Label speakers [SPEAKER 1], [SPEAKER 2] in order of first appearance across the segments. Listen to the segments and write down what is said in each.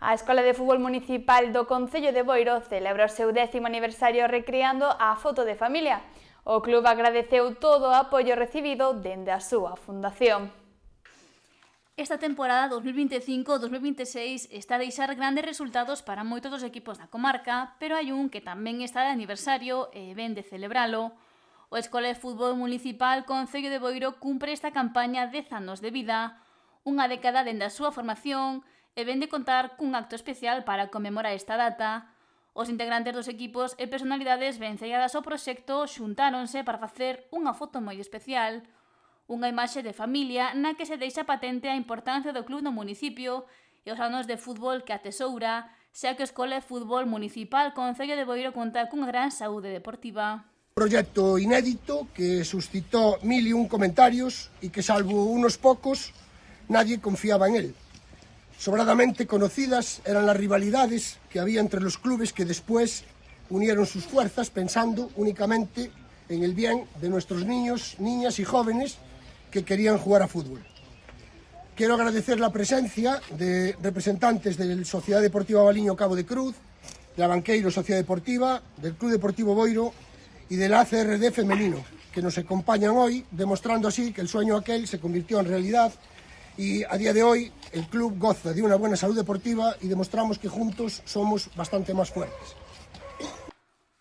[SPEAKER 1] A Escola de Fútbol Municipal do Concello de Boiro celebra o seu 10º aniversario recreando a foto de familia. O club agradeceu todo o apoio recibido dende a súa fundación.
[SPEAKER 2] Esta temporada 2025-2026 está a deixar grandes resultados para moitos dos equipos da comarca, pero hai un que tamén está de aniversario e ven de celebralo. O Escola de Fútbol Municipal Concello de Boiro cumpre esta campaña 10 anos de vida, unha década dende a súa formación, e ven de contar cun acto especial para conmemorar esta data. Os integrantes dos equipos e personalidades vencelladas ao proxecto xuntáronse para facer unha foto moi especial, unha imaxe de familia na que se deixa patente a importancia do club no municipio e os anos de fútbol que atesoura, xa que a Escola de Fútbol Municipal Concello de Boiro conta cunha gran saúde deportiva.
[SPEAKER 3] Proyecto inédito que suscitó 1001 comentarios y que, salvo unos pocos, nadie confiaba en él. Sobradamente conocidas eran las rivalidades que había entre los clubes que después unieron sus fuerzas pensando únicamente en el bien de nuestros niños, niñas y jóvenes que querían jugar a fútbol. Quiero agradecer la presencia de representantes de la Sociedad Deportiva Valiño Cabo de Cruz, de la Banqueiro Sociedad Deportiva, del Club Deportivo Boiro y del ACRD femenino, que nos acompañan hoy, demostrando así que el sueño aquel se convirtió en realidad y a día de hoy el club goza de una buena salud deportiva y demostramos que juntos somos bastante más fuertes.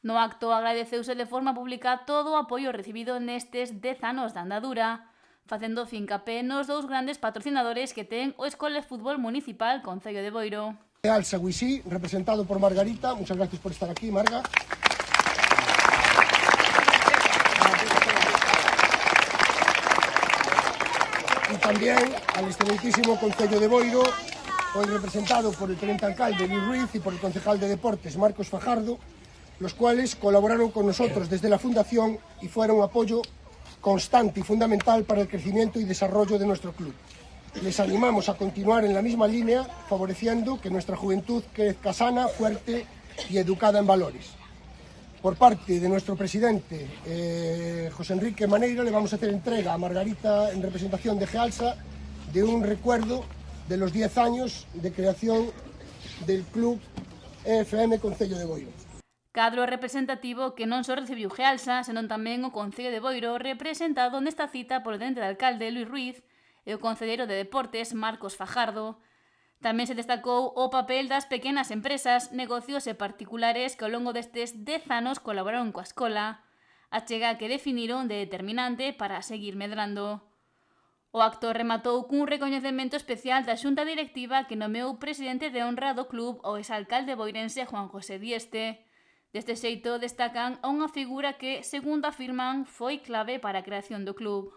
[SPEAKER 2] No acto agradeceuse de forma pública todo o apoio recibido nestes 10 anos de andadura, facendo fincapé nos dous grandes patrocinadores que ten o Escola de Fútbol Municipal Concello de Boiro.
[SPEAKER 3] Alsa Guisí, representado por Margarita, muchas gracias por estar aquí, Marga. Y también al excelentísimo Concello de Boiro, hoy representado por el teniente alcalde Luis Ruiz y por el concejal de Deportes Marcos Fajardo, los cuales colaboraron con nosotros desde la Fundación y fueron un apoyo constante y fundamental para el crecimiento y desarrollo de nuestro club. Les animamos a continuar en la misma línea, favoreciendo que nuestra juventud crezca sana, fuerte y educada en valores. Por parte de nuestro presidente, José Enrique Maneiro, le vamos a hacer entrega a Margarita, en representación de Gealsa, de un recuerdo de los 10 años de creación del Club EFM Concello de Boiro.
[SPEAKER 2] Cadro representativo que non só recibiu Gealsa, senón tamén o Concello de Boiro, representado nesta cita polo teniente de alcalde Luis Ruiz e o concelleiro de Deportes Marcos Fajardo. Tamén se destacou o papel das pequenas empresas, negocios e particulares que ao longo destes 10 anos colaboraron coa escola, achega que definiron de determinante para seguir medrando. O acto rematou cun recoñecemento especial da xunta directiva que nomeou presidente de honra do club o exalcalde boirense Juan José Dieste. Deste xeito destacan a unha figura que, segundo afirman, foi clave para a creación do club.